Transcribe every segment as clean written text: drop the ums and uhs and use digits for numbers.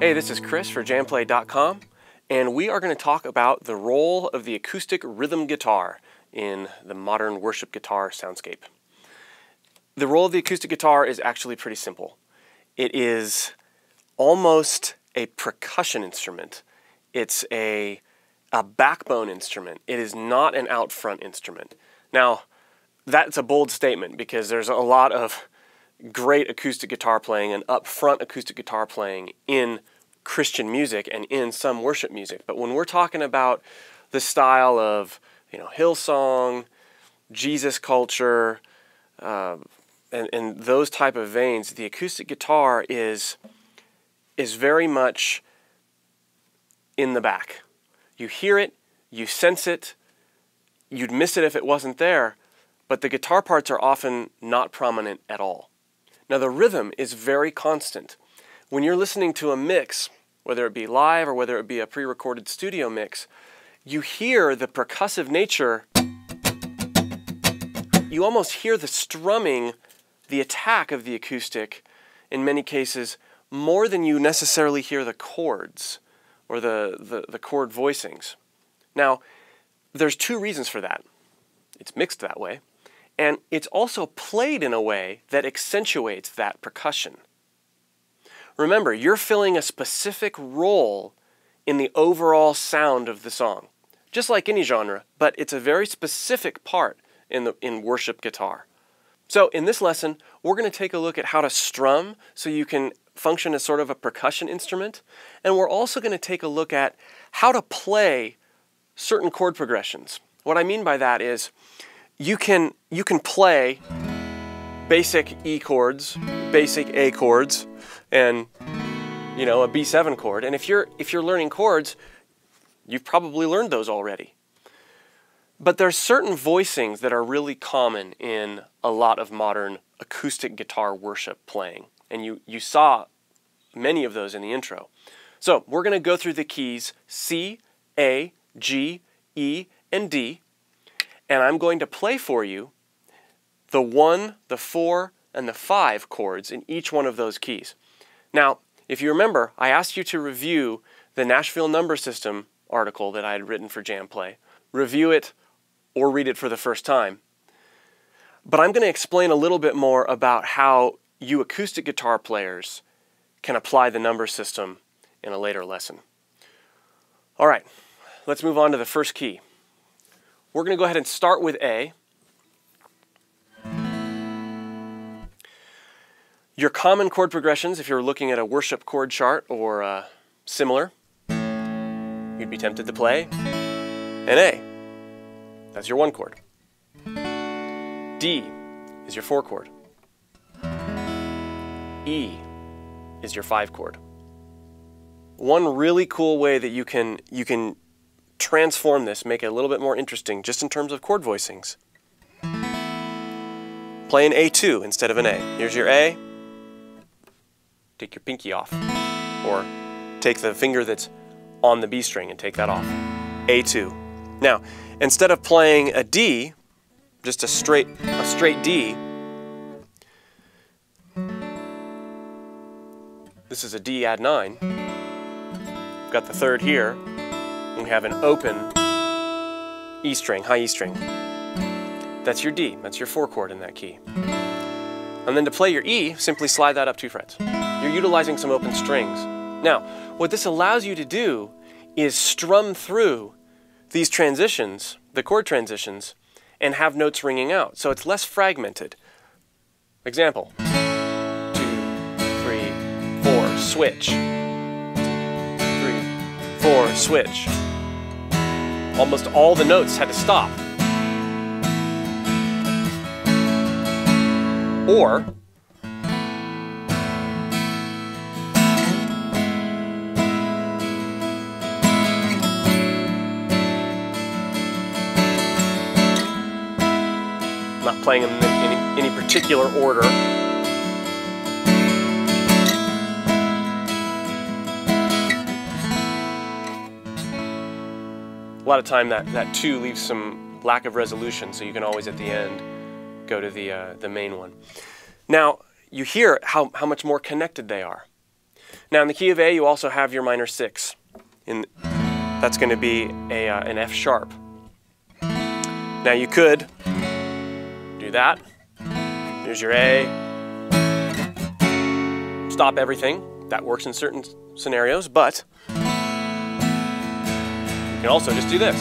Hey, this is Chris for JamPlay.com, and we are going to talk about the role of the acoustic rhythm guitar in the modern worship guitar soundscape. The role of the acoustic guitar is actually pretty simple. It is almost a percussion instrument. It's a backbone instrument. It is not an out front instrument. Now, that's a bold statement because there's a lot of great acoustic guitar playing and up front acoustic guitar playing in Christian music and in some worship music. But when we're talking about the style of, Hillsong, Jesus culture, and those type of veins, the acoustic guitar is very much in the back. You hear it, you sense it, you'd miss it if it wasn't there, but the guitar parts are often not prominent at all. Now the rhythm is very constant. When you're listening to a mix, whether it be live or whether it be a pre-recorded studio mix, you hear the percussive nature. You almost hear the strumming, the attack of the acoustic, in many cases, more than you necessarily hear the chords or the chord voicings. Now, there's two reasons for that. It's mixed that way, and it's also played in a way that accentuates that percussion. Remember, you're filling a specific role in the overall sound of the song, just like any genre, but it's a very specific part in worship guitar. So in this lesson, we're going to take a look at how to strum so you can function as sort of a percussion instrument, and we're also going to take a look at how to play certain chord progressions. What I mean by that is you can play basic E chords, basic A chords, and a B7 chord. And if you're learning chords, you've probably learned those already. But there's certain voicings that are really common in a lot of modern acoustic guitar worship playing. And you saw many of those in the intro. So we're going to go through the keys C, A, G, E, and D. And I'm going to play for you the 1, the 4, and the 5 chords in each one of those keys. Now, if you remember, I asked you to review the Nashville Number System article that I had written for JamPlay. Review it or read it for the first time. But I'm going to explain a little bit more about how you acoustic guitar players can apply the number system in a later lesson. All right, let's move on to the first key. We're going to go ahead and start with A. Your common chord progressions, if you're looking at a worship chord chart or similar, you'd be tempted to play an A. That's your 1 chord. D is your 4 chord. E is your 5 chord. One really cool way that you can transform this, make it a little bit more interesting, just in terms of chord voicings. Play an A2 instead of an A. Here's your A. Take your pinky off, or take the finger that's on the B string and take that off. A2. Now, instead of playing a D, just a straight D, this is a D add 9. We've got the 3rd here, and we have an open E string, high E string. That's your D, that's your 4 chord in that key. And then to play your E, simply slide that up 2 frets. You're utilizing some open strings. Now, what this allows you to do is strum through these transitions, the chord transitions, and have notes ringing out. So it's less fragmented. Example. 2, 3, 4, switch. 3, 4, switch. Almost all the notes had to stop. Or not playing them in any particular order. A lot of time that 2 leaves some lack of resolution, so you can always at the end go to the main one. Now, you hear how much more connected they are. Now in the key of A, you also have your minor 6. That's going to be an F sharp. Now you could do that. Here's your A. Stop everything. That works in certain scenarios, but you can also just do this.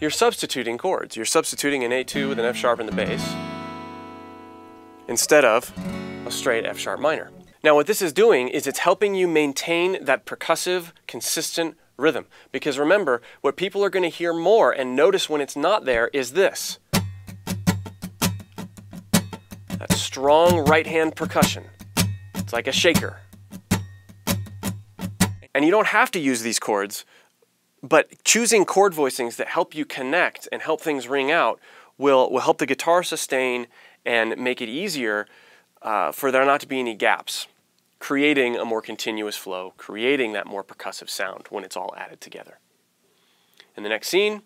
You're substituting chords. You're substituting an A2 with an F sharp in the bass instead of a straight F sharp minor. Now what this is doing is it's helping you maintain that percussive, consistent rhythm. Because remember, what people are going to hear more and notice when it's not there is this. That strong right-hand percussion. It's like a shaker. And you don't have to use these chords, but choosing chord voicings that help you connect and help things ring out will help the guitar sustain and make it easier for there not to be any gaps, creating a more continuous flow, creating that more percussive sound when it's all added together. In the next scene,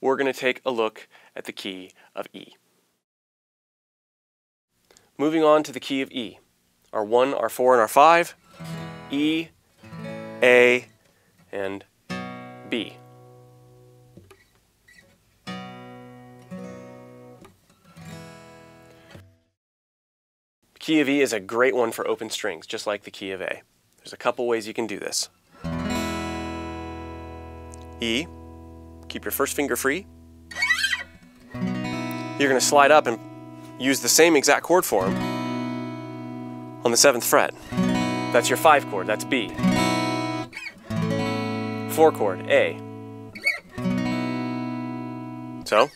we're going to take a look at the key of E. Moving on to the key of E. Our 1, our 4, and our 5. E, A, and B. The key of E is a great one for open strings, just like the key of A. There's a couple ways you can do this. E, keep your first finger free. You're going to slide up and use the same exact chord form on the 7th fret. That's your 5 chord, that's B. 4 chord, A. So.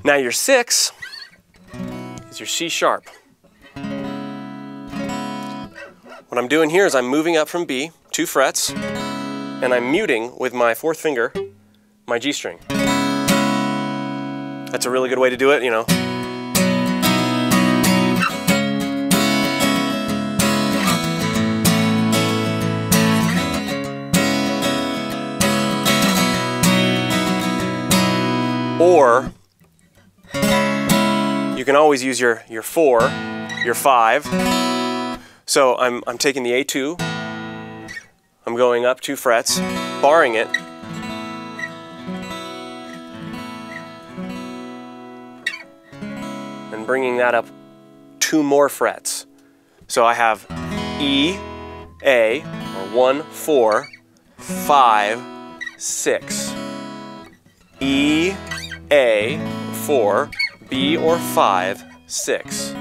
Now your 6 is your C sharp. What I'm doing here is I'm moving up from B, 2 frets, and I'm muting with my 4th finger my G string. That's a really good way to do it, you know. Or you can always use your 4, your 5. So I'm taking the A2, I'm going up 2 frets, barring it, and bringing that up 2 more frets. So I have E, A, or 1, 4, 5, 6. E, A, 4, B or 5, 6.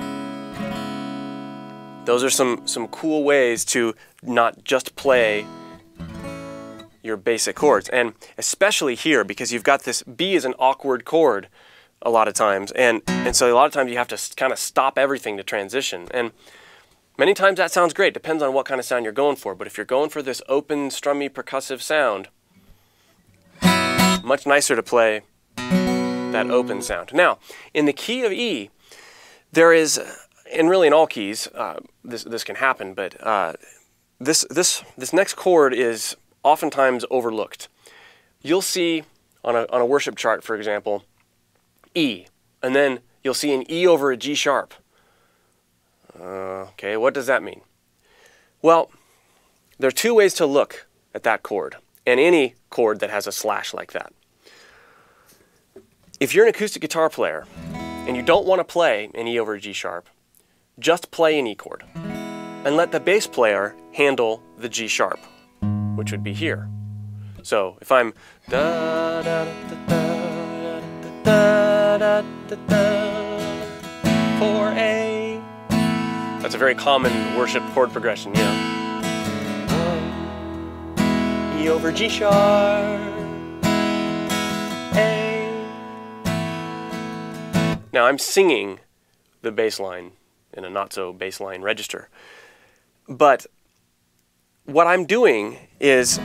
Those are some cool ways to not just play your basic chords. And especially here, because you've got this, B is an awkward chord a lot of times. And so a lot of times you have to kind of stop everything to transition. And many times that sounds great. Depends on what kind of sound you're going for. But if you're going for this open, strummy, percussive sound, much nicer to play that open sound. Now, in the key of E, there is, and really in all keys, this can happen, but this next chord is oftentimes overlooked. You'll see on a worship chart, for example, E, and then you'll see an E over a G sharp. Okay, what does that mean? Well, there are 2 ways to look at that chord, and any chord that has a slash like that. If you're an acoustic guitar player and you don't want to play an E over a G sharp, just play an E chord and let the bass player handle the G sharp, which would be here. So if I'm da da da da da da da da 4A, that's a very common worship chord progression, you know. 1 E over G sharp, A. Now I'm singing the bass line in a not so bass line register, but what I'm doing is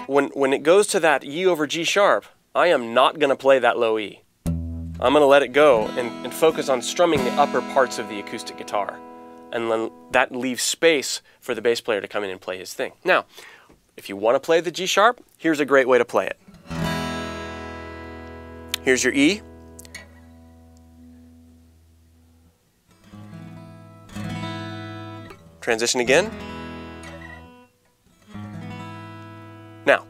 when it goes to that E over G sharp, I am not going to play that low E. I'm going to let it go and focus on strumming the upper parts of the acoustic guitar. And then that leaves space for the bass player to come in and play his thing. Now, if you want to play the G sharp, here's a great way to play it. Here's your E. Transition again. Now,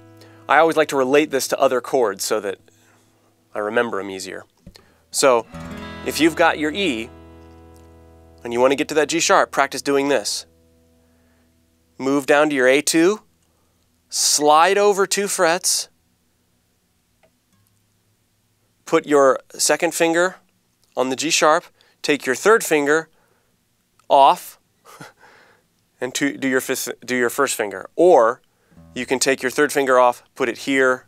I always like to relate this to other chords so that I remember them easier. So, if you've got your E and you want to get to that G sharp, practice doing this. Move down to your A2, slide over 2 frets, put your second finger on the G sharp, take your third finger off, and do your first finger. Or you can take your third finger off, put it here.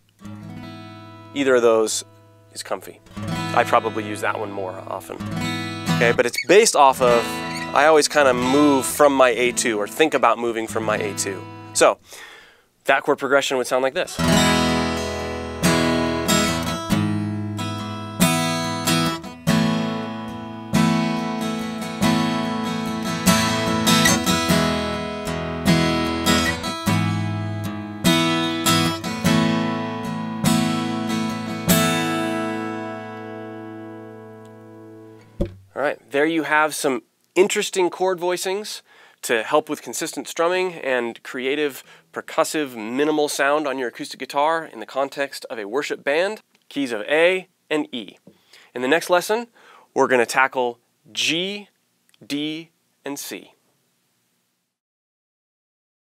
Either of those is comfy. I probably use that one more often. Okay, but it's based off of, I always kind of move from my A2 or think about moving from my A2. So that chord progression would sound like this. All right, there you have some interesting chord voicings to help with consistent strumming and creative, percussive, minimal sound on your acoustic guitar in the context of a worship band. Keys of A and E. In the next lesson, we're going to tackle G, D, and C.